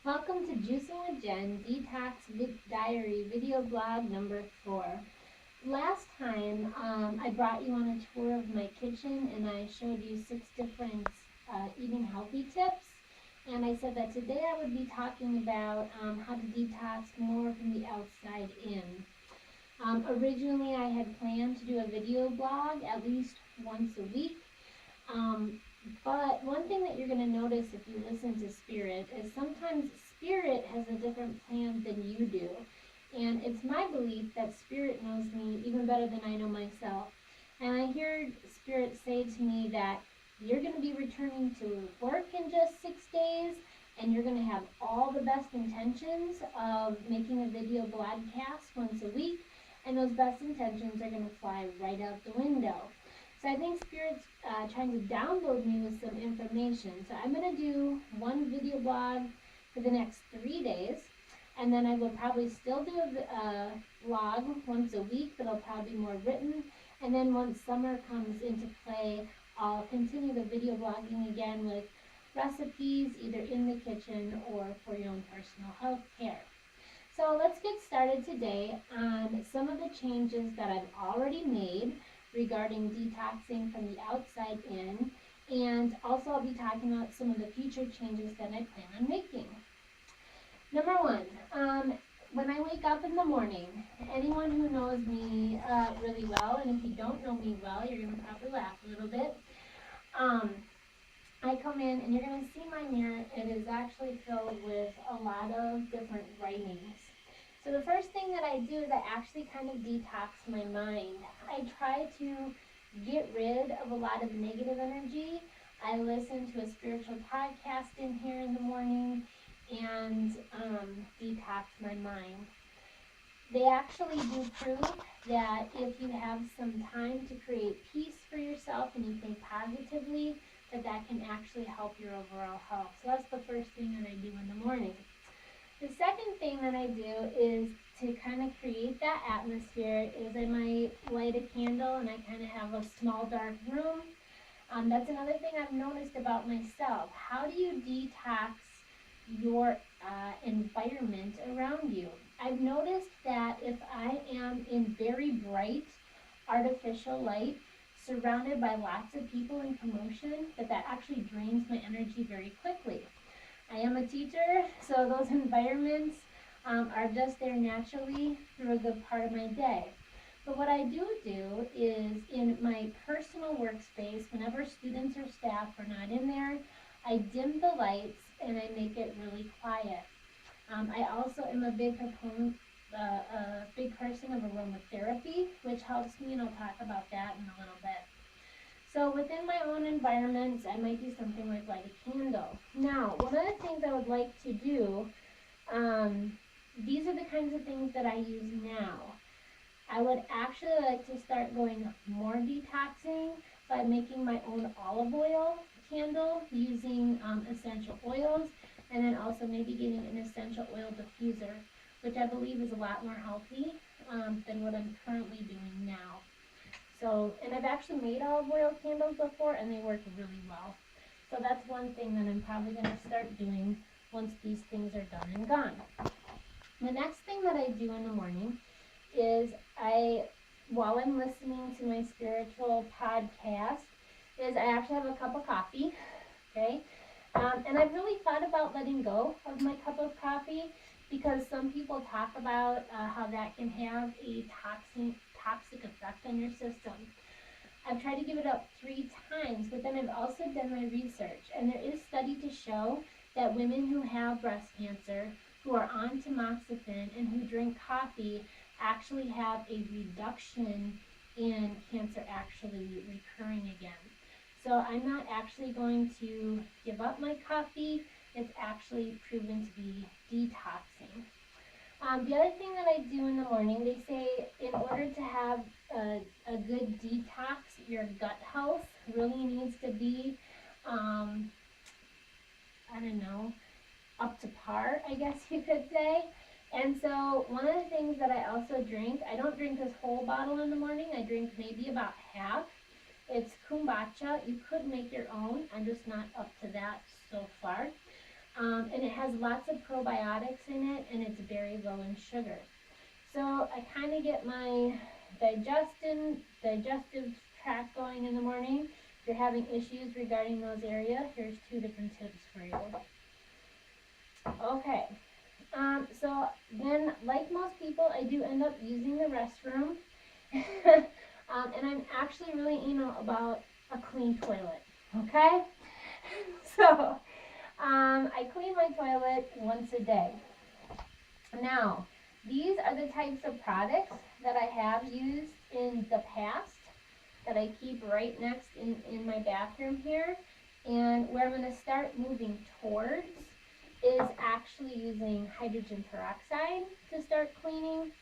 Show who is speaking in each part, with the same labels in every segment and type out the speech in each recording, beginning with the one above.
Speaker 1: Welcome to Juicing with Jen, Detox Diary video blog number 4. Last time I brought you on a tour of my kitchen and I showed you 6 different eating healthy tips. And I said that today I would be talking about how to detox more from the outside in. Originally I had planned to do a video blog at least once a week. But one thing that you're going to notice if you listen to Spirit is sometimes Spirit has a different plan than you do. And it's my belief that Spirit knows me even better than I know myself. And I hear Spirit say to me that you're going to be returning to work in just 6 days, and you're going to have all the best intentions of making a video broadcast once a week, and those best intentions are going to fly right out the window. So I think Spirit's trying to download me with some information. So I'm going to do one video blog for the next 3 days. And then I will probably still do a vlog once a week, but it'll probably be more written. And then once summer comes into play, I'll continue the video blogging again with recipes either in the kitchen or for your own personal health care. So let's get started today on some of the changes that I've already made regarding detoxing from the outside in, and also I'll be talking about some of the future changes that I plan on making. Number 1, when I wake up in the morning, anyone who knows me really well, and if you don't know me well, you're going to probably laugh a little bit. I come in and you're going to see my mirror. It is actually filled with a lot of different writings. So the first thing that I do is I actually kind of detox my mind. I try to get rid of a lot of negative energy. I listen to a spiritual podcast in here in the morning and detox my mind. They actually do prove that if you have some time to create peace for yourself and you think positively, that can actually help your overall health. So that's the first thing that I do in the morning. The second thing that I do is to kind of create that atmosphere is I might light a candle and I kind of have a small dark room. That's another thing I've noticed about myself. How do you detox your environment around you? I've noticed that if I am in very bright artificial light surrounded by lots of people and commotion, that actually drains my energy very quickly. I am a teacher, so those environments are just there naturally through a good part of my day. But what I do is in my personal workspace, whenever students or staff are not in there, I dim the lights and I make it really quiet. I also am a big proponent, a big person of aromatherapy, which helps me, and I'll talk about that in a little bit. So within my own environments, I might do something like light a candle. Now, one of the things I would like to do, these are the kinds of things that I use now. I would actually like to start going more detoxing by making my own olive oil candle using essential oils, and then also maybe getting an essential oil diffuser, which I believe is a lot more healthy than what I'm currently doing now. So, and I've actually made olive oil candles before and they work really well. So that's one thing that I'm probably going to start doing once these things are done and gone. The next thing that I do in the morning is while I'm listening to my spiritual podcast, is I actually have a cup of coffee, okay? And I've really thought about letting go of my cup of coffee because some people talk about how that can have a toxic effect on your system. I've tried to give it up 3 times, but then I've also done my research, and there is study to show that women who have breast cancer, who are on tamoxifen, and who drink coffee actually have a reduction in cancer actually recurring again. So I'm not actually going to give up my coffee. It's actually proven to be detoxing. The other thing that I do in the morning, they say in order to have a good detox, your gut health really needs to be, up to par, I guess you could say. And so one of the things that I also drink, I don't drink this whole bottle in the morning. I drink maybe about half. It's kombucha. You could make your own. I'm just not up to that so far. And it has lots of probiotics in it, and it's very low in sugar. So I kind of get my digestive tract going in the morning. If you're having issues regarding those areas, here's 2 different tips for you. Okay, so then, like most people, I do end up using the restroom. And I'm actually really anal about a clean toilet, okay? So, I clean my toilet once a day. Now, these are the types of products that I have used in the past that I keep right next in my bathroom here. And where I'm going to start moving towards is actually using hydrogen peroxide to start cleaning.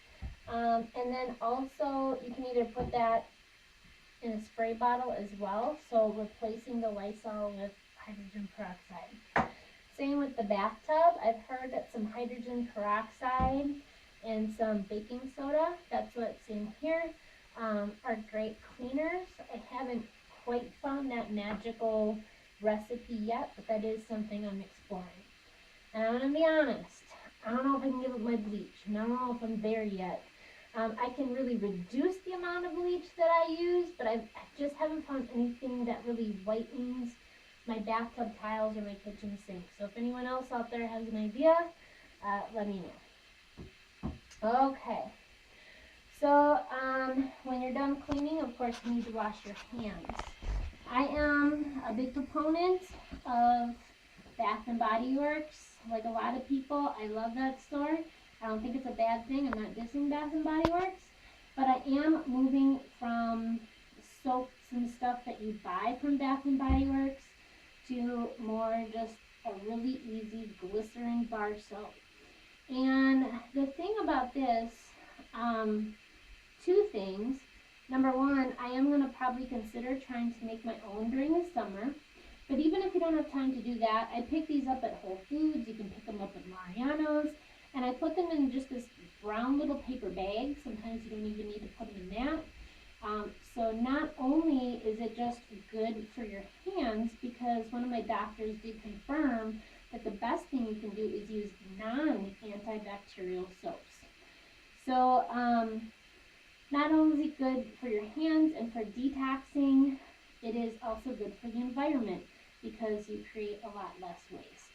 Speaker 1: And then also you can either put that in a spray bottle as well, so replacing the Lysol with hydrogen peroxide. Same with the bathtub. I've heard that some hydrogen peroxide and some baking soda, that's what's in here, are great cleaners. I haven't quite found that magical recipe yet, but that is something I'm exploring. And I'm going to be honest, I don't know if I can give up my bleach, and I don't know if I'm there yet. I can really reduce the amount of bleach that I use, but I just haven't found anything that really whitens my bathtub tiles or my kitchen sink. So if anyone else out there has an idea, let me know. Okay. So when you're done cleaning, of course, you need to wash your hands. I am a big proponent of Bath and Body Works. Like a lot of people, I love that store. I don't think it's a bad thing. I'm not dissing Bath and Body Works, but I am moving from soaps and stuff that you buy from Bath and Body Works to more just a really easy glycerin bar soap. And the thing about this, 2 things. Number one, I am going to probably consider trying to make my own during the summer. But even if you don't have time to do that, I pick these up at Whole Foods. You can pick them up at Mariano's. And I put them in just this brown little paper bag. Sometimes you don't even need to put them in that. So not only is it just good for your hands, because one of my doctors did confirm that the best thing you can do is use non-antibacterial soaps. So not only is it good for your hands and for detoxing, it is also good for the environment because you create a lot less waste.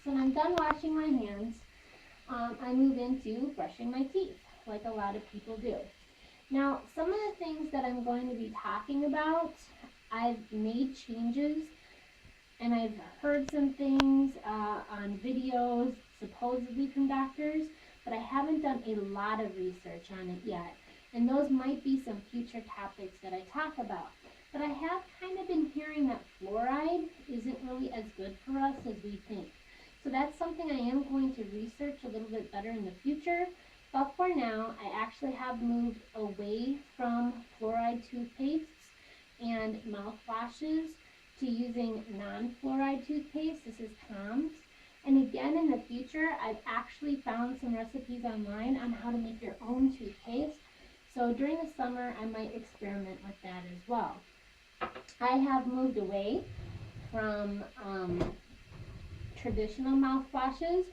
Speaker 1: So when I'm done washing my hands, I move into brushing my teeth, like a lot of people do. Now, some of the things that I'm going to be talking about, I've made changes, and I've heard some things on videos, supposedly from doctors, but I haven't done a lot of research on it yet. And those might be some future topics that I talk about. But I have kind of been hearing that fluoride isn't really as good for us as we think. So that's something I am going to research a little bit better in the future. But for now, I actually have moved away from fluoride toothpastes and mouthwashes to using non-fluoride toothpaste. This is Tom's. And again, in the future, I've actually found some recipes online on how to make your own toothpaste. So during the summer, I might experiment with that as well. I have moved away from traditional mouthwashes,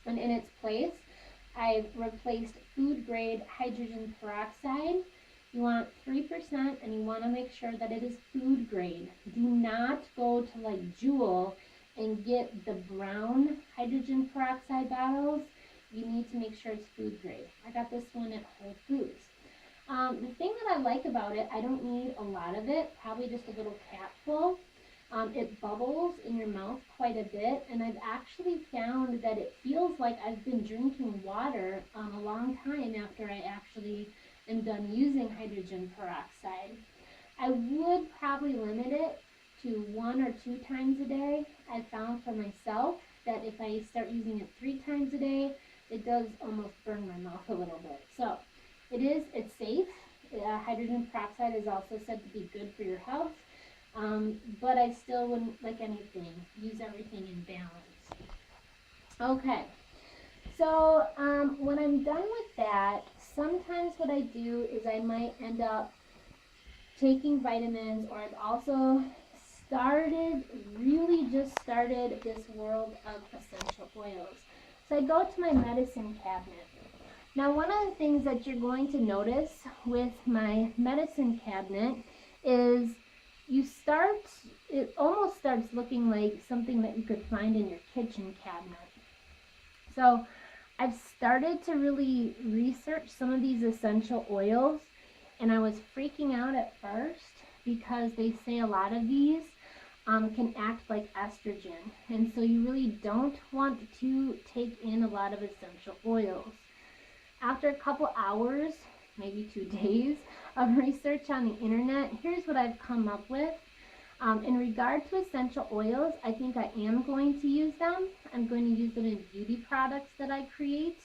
Speaker 1: and in its place, I've replaced food grade hydrogen peroxide. You want 3%, and you want to make sure that it is food grade. Do not go to like Jewel and get the brown hydrogen peroxide bottles. You need to make sure it's food grade. I got this one at Whole Foods. The thing that I like about it, I don't need a lot of it, probably just a little capful. It bubbles in your mouth quite a bit, and I've actually found that it feels like I've been drinking water a long time after I actually am done using hydrogen peroxide. I would probably limit it to 1 or 2 times a day. I found for myself that if I start using it 3 times a day, it does almost burn my mouth a little bit. So it's safe. Hydrogen peroxide is also said to be good for your health. But I still wouldn't, like anything, use everything in balance. Okay, so when I'm done with that, sometimes what I do is I might end up taking vitamins, or I've also really just started this world of essential oils. So I go to my medicine cabinet. Now, one of the things that you're going to notice with my medicine cabinet is it almost starts looking like something that you could find in your kitchen cabinet. So I've started to really research some of these essential oils, and I was freaking out at first because they say a lot of these can act like estrogen, and so you really don't want to take in a lot of essential oils. After a couple hours, maybe 2 days of research on the internet, here's what I've come up with. In regard to essential oils, I think I am going to use them. I'm going to use them in beauty products that I create,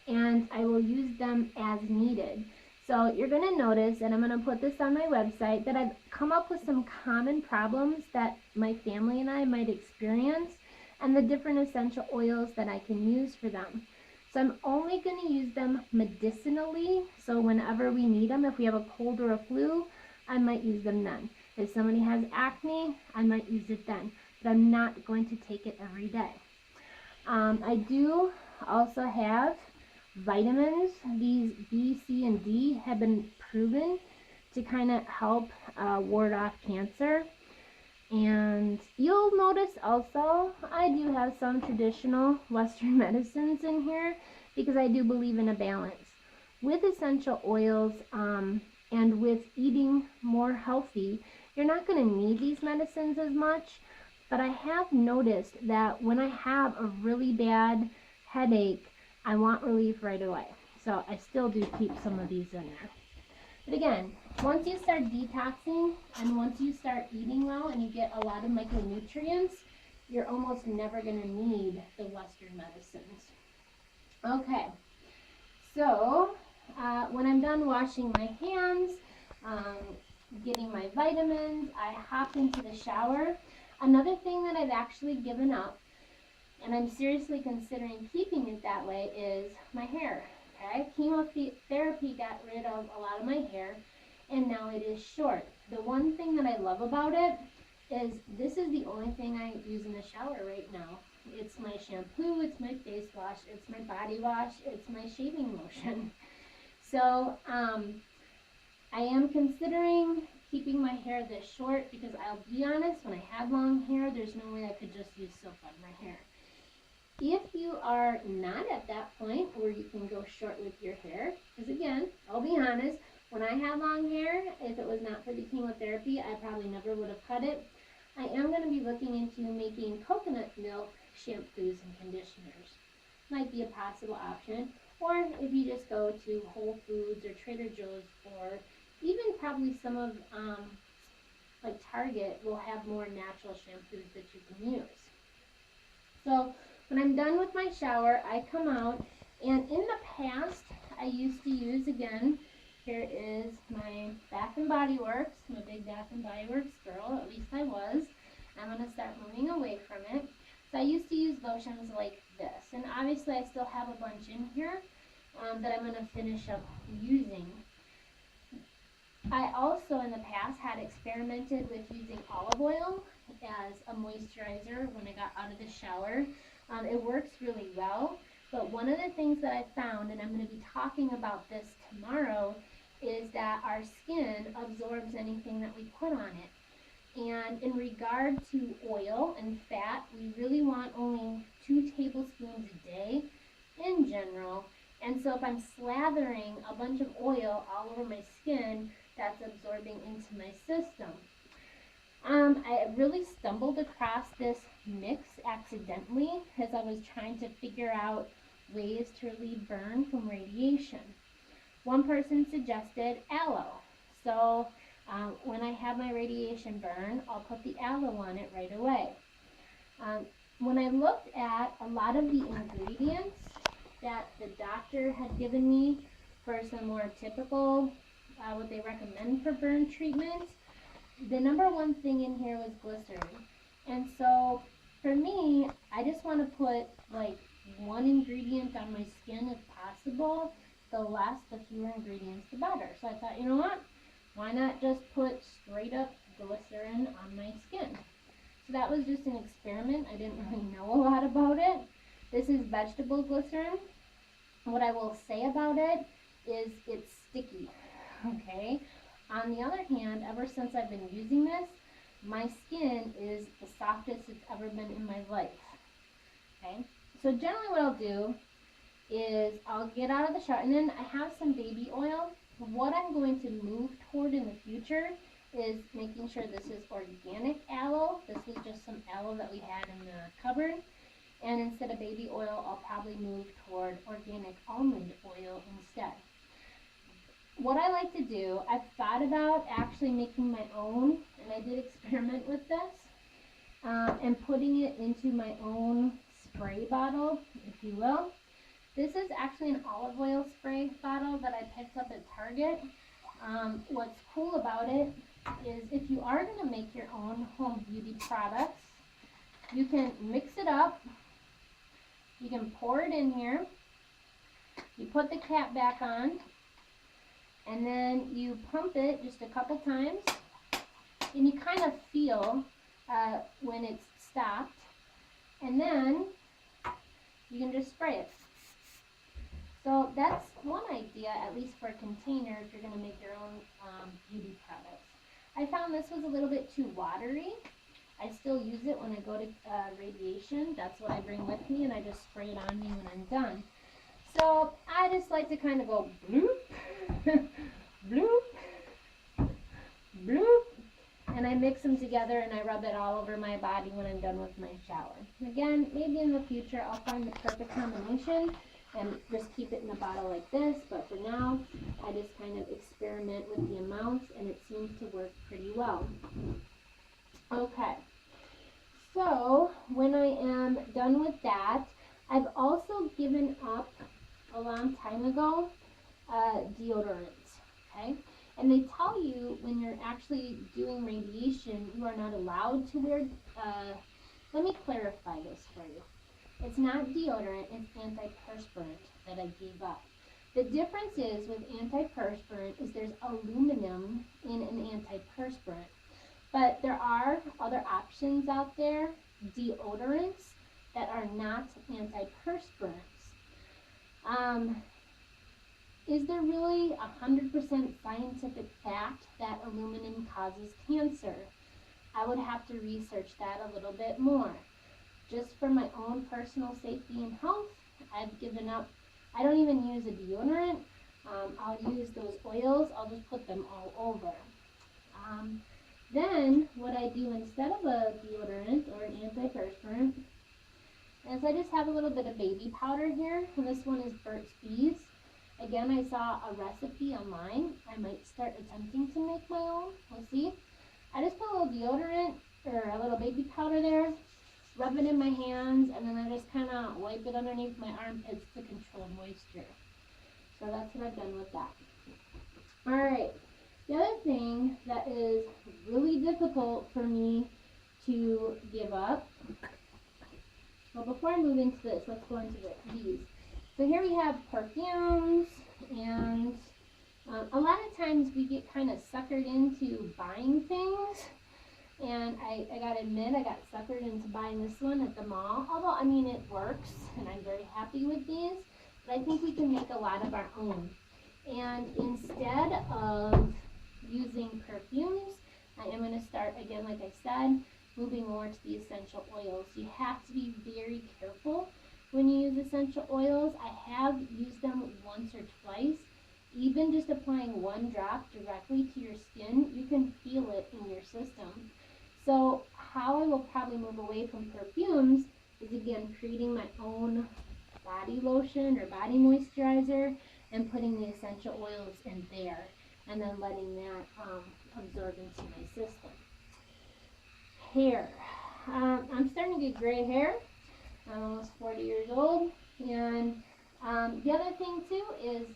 Speaker 1: and I will use them as needed. So you're going to notice, and I'm going to put this on my website, that I've come up with some common problems that my family and I might experience, and the different essential oils that I can use for them. So I'm only going to use them medicinally, so whenever we need them, if we have a cold or a flu, I might use them then. If somebody has acne, I might use it then, but I'm not going to take it every day. I do also have vitamins. These B, C, and D have been proven to kind of help ward off cancer. And you'll notice also I do have some traditional Western medicines in here because I do believe in a balance. With essential oils and with eating more healthy, you're not going to need these medicines as much, but I have noticed that when I have a really bad headache, I want relief right away. So I still do keep some of these in there. But again, once you start detoxing and once you start eating well and you get a lot of micronutrients, you're almost never going to need the Western medicines. Okay, so when I'm done washing my hands, getting my vitamins, I hop into the shower. Another thing that I've actually given up, and I'm seriously considering keeping it that way, is my hair. Okay, chemotherapy got rid of a lot of my hair, and now it is short. The one thing that I love about it is this is the only thing I use in the shower right now. It's my shampoo, it's my face wash, it's my body wash, it's my shaving lotion. So I am considering keeping my hair this short because I'll be honest, when I had long hair, there's no way I could just use soap on my hair. If you are not at that point where you can go short with your hair, because again, I'll be honest, when I had long hair, if it was not for the chemotherapy, I probably never would have cut it. I am going to be looking into making coconut milk shampoos and conditioners. Might be a possible option. Or if you just go to Whole Foods or Trader Joe's, or even probably some of like Target will have more natural shampoos that you can use. So when I'm done with my shower, I come out, and in the past, I used to use, again, here is my Bath and Body Works. I'm a big Bath and Body Works girl, at least I was. I'm going to start moving away from it. So I used to use lotions like this, and obviously I still have a bunch in here that I'm going to finish up using. I also in the past had experimented with using olive oil as a moisturizer when I got out of the shower. It works really well, but one of the things that I found, and I'm going to be talking about this tomorrow, is that our skin absorbs anything that we put on it. And in regard to oil and fat, we really want only 2 tablespoons a day in general. And so if I'm slathering a bunch of oil all over my skin, that's absorbing into my system. I really stumbled across this mix accidentally as I was trying to figure out ways to relieve burn from radiation. One person suggested aloe. So when I have my radiation burn, I'll put the aloe on it right away. When I looked at a lot of the ingredients that the doctor had given me for some more typical, what they recommend for burn treatment, the number one thing in here was glycerin. And so for me, I just want to put like one ingredient on my skin if possible. The fewer ingredients, the better. So I thought, you know what? Why not just put straight up glycerin on my skin. So that was just an experiment. I didn't really know a lot about it. This is vegetable glycerin. What I will say about it is it's sticky, okay? On the other hand, ever since I've been using this, my skin is the softest it's ever been in my life, okay? So generally what I'll do is I'll get out of the shower, and then I have some baby oil. What I'm going to move toward in the future is making sure this is organic aloe. This was just some aloe that we had in the cupboard. And instead of baby oil, I'll probably move toward organic almond oil instead. What I like to do, I've thought about actually making my own, and I did experiment with this, and putting it into my own spray bottle, if you will. This is actually an olive oil spray bottle that I picked up at Target. What's cool about it is if you are going to make your own home beauty products, you can mix it up. You can pour it in here, you put the cap back on, and then you pump it just a couple times, and you kind of feel when it's stopped, and then you can just spray it. So that's one idea, at least for a container, if you're going to make your own beauty products. I found this was a little bit too watery. I still use it when I go to radiation. That's what I bring with me, and I just spray it on me when I'm done. So I just like to kind of go bloop, bloop, bloop, and I mix them together and I rub it all over my body when I'm done with my shower. Again, maybe in the future I'll find the perfect combination and just keep it in a bottle like this, but for now I just kind of experiment with the amounts, and it seems to work pretty well. Okay. So when I am done with that, I've also given up a long time ago deodorant, okay? And they tell you when you're actually doing radiation, you are not allowed to wear, let me clarify this for you. It's not deodorant, it's antiperspirant that I gave up. The difference is with antiperspirant is there's aluminum in an antiperspirant. But there are other options out there, deodorants, that are not antiperspirants. Is there really 100% scientific fact that aluminum causes cancer? I would have to research that a little bit more. Just for my own personal safety and health, I've given up. I don't even use a deodorant. I'll use those oils. I'll just put them all over. Then what I do instead of a deodorant or an antiperspirant is I just have a little bit of baby powder here. And this one is Burt's Bees. Again, I saw a recipe online. I might start attempting to make my own. We'll see. I just put a little deodorant or a little baby powder there, rub it in my hands, and then I just kind of wipe it underneath my armpits to control moisture. So that's what I've done with that. All right. The other thing that is really difficult for me to give up, well, before I move into this, let's go into these. So here we have perfumes, and a lot of times we get kind of suckered into buying things, and I gotta admit I got suckered into buying this one at the mall, although I mean it works, and I'm very happy with these, but I think we can make a lot of our own. And instead of using perfumes, I am going to start, again, like I said, moving more to the essential oils. You have to be very careful when you use essential oils. I have used them once or twice. Even just applying one drop directly to your skin, you can feel it in your system. So how I will probably move away from perfumes is, again, creating my own body lotion or body moisturizer and putting the essential oils in there, and then letting that absorb into my system. Hair. I'm starting to get gray hair. I'm almost 40 years old. And the other thing too is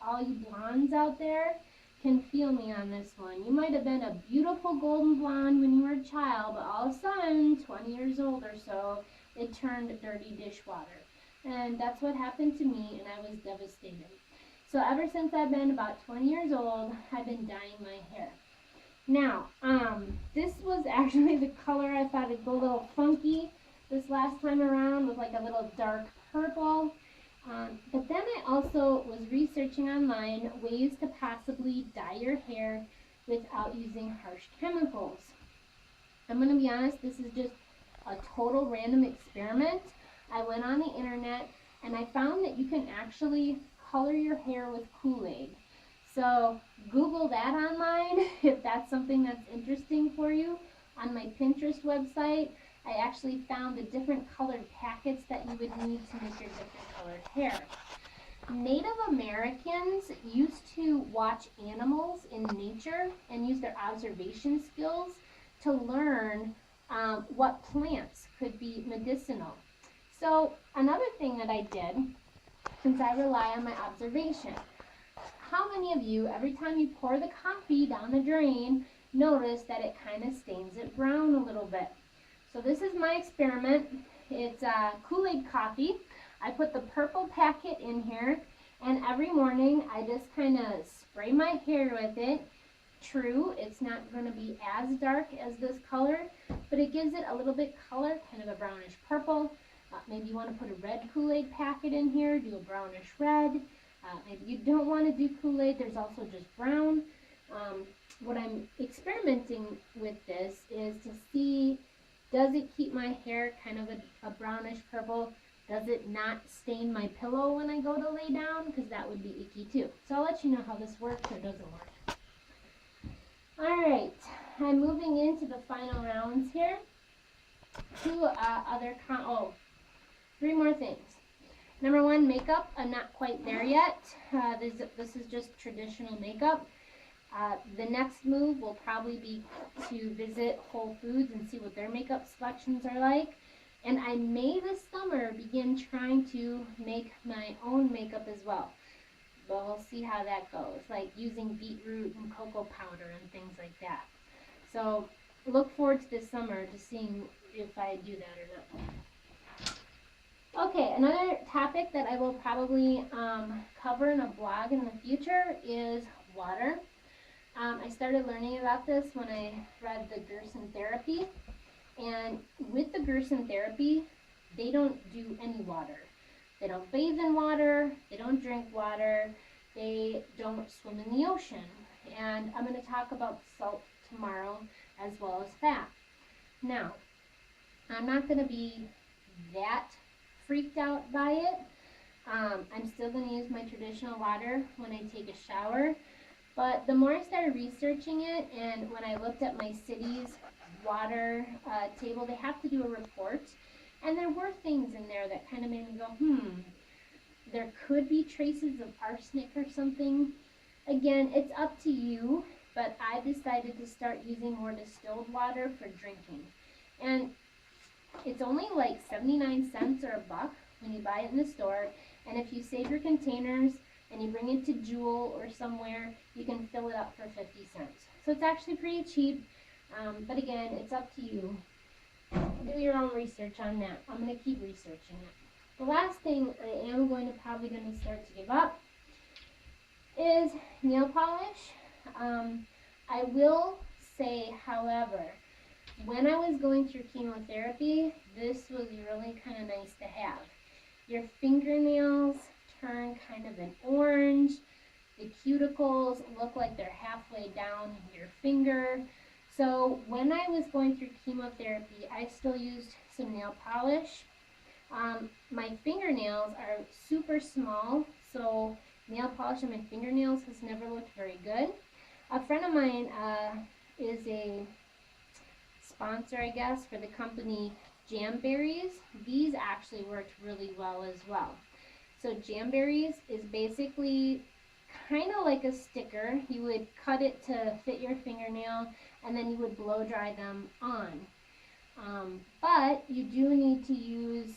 Speaker 1: all you blondes out there can feel me on this one. You might have been a beautiful golden blonde when you were a child, but all of a sudden, 20 years old or so, it turned dirty dishwater. And that's what happened to me, and I was devastated. So ever since I've been about 20 years old, I've been dyeing my hair. Now, this was actually the color. I thought it'd go a little funky this last time around with like a little dark purple. But then I also was researching online ways to possibly dye your hair without using harsh chemicals. I'm going to be honest, this is just a total random experiment. I went on the internet and I found that you can actually color your hair with Kool-Aid. So Google that online if that's something that's interesting for you. On my Pinterest website, I actually found the different colored packets that you would need to make your different colored hair. Native Americans used to watch animals in nature and use their observation skills to learn what plants could be medicinal. So another thing that I did, since I rely on my observation, how many of you, every time you pour the coffee down the drain, notice that it kind of stains it brown a little bit? So this is my experiment. It's Kool-Aid coffee. I put the purple packet in here, and every morning I just kind of spray my hair with it. True, it's not going to be as dark as this color, but it gives it a little bit color, kind of a brownish purple. Maybe you want to put a red Kool-Aid packet in here, do a brownish red. Maybe you don't want to do Kool-Aid, there's also just brown. What I'm experimenting with this is to see, does it keep my hair kind of a brownish purple? Does it not stain my pillow when I go to lay down? Because that would be icky too. So I'll let you know how this works or doesn't work. Alright, I'm moving into the final rounds here. Three more things. Number one, makeup. I'm not quite there yet. This is just traditional makeup. The next move will probably be to visit Whole Foods and see what their makeup selections are like. And I may this summer begin trying to make my own makeup as well. But we'll see how that goes, like using beetroot and cocoa powder and things like that. So look forward to this summer to seeing if I do that or not. Okay, another topic that I will probably cover in a blog in the future is water. I started learning about this when I read the Gerson therapy. And with the Gerson therapy, they don't do any water. They don't bathe in water, they don't drink water, they don't swim in the ocean. And I'm going to talk about salt tomorrow as well as fat. Now, I'm not going to be that freaked out by it. I'm still going to use my traditional water when I take a shower. But the more I started researching it, and when I looked at my city's water table, they have to do a report. And there were things in there that kind of made me go, there could be traces of arsenic or something. Again, it's up to you, but I decided to start using more distilled water for drinking. And it's only like 79 cents or a buck when you buy it in the store. And if you save your containers and you bring it to Jewel or somewhere, you can fill it up for 50 cents. So it's actually pretty cheap. But again, it's up to you. Do your own research on that. I'm going to keep researching it. The last thing I am probably going to start to give up is nail polish. I will say, however, when I was going through chemotherapy, this was really kind of nice to have. Your fingernails turn kind of an orange. The cuticles look like they're halfway down your finger. So when I was going through chemotherapy, I still used some nail polish. My fingernails are super small, so nail polish on my fingernails has never looked very good. A friend of mine is a sponsor, I guess, for the company Diaries. These actually worked really well as well. So Diaries is basically kind of like a sticker. You would cut it to fit your fingernail, and then you would blow dry them on. But you do need to use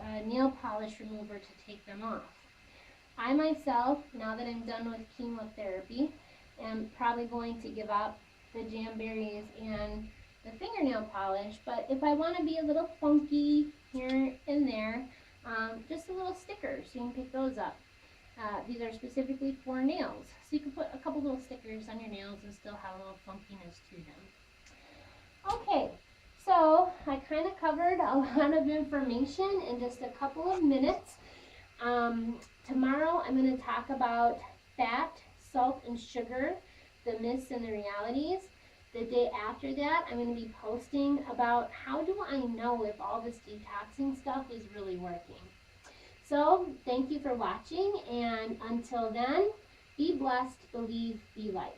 Speaker 1: a nail polish remover to take them off. I myself, now that I'm done with chemotherapy, am probably going to give up the Diaries and the fingernail polish. But if I want to be a little funky here and there, just a little sticker, so you can pick those up. These are specifically for nails. So you can put a couple little stickers on your nails and still have a little funkiness to them. Okay, so I kind of covered a lot of information in just a couple of minutes. Tomorrow I'm going to talk about fat, salt, and sugar, the myths and the realities. The day after that, I'm going to be posting about how do I know if all this detoxing stuff is really working. So, thank you for watching, and until then, be blessed, believe, be life.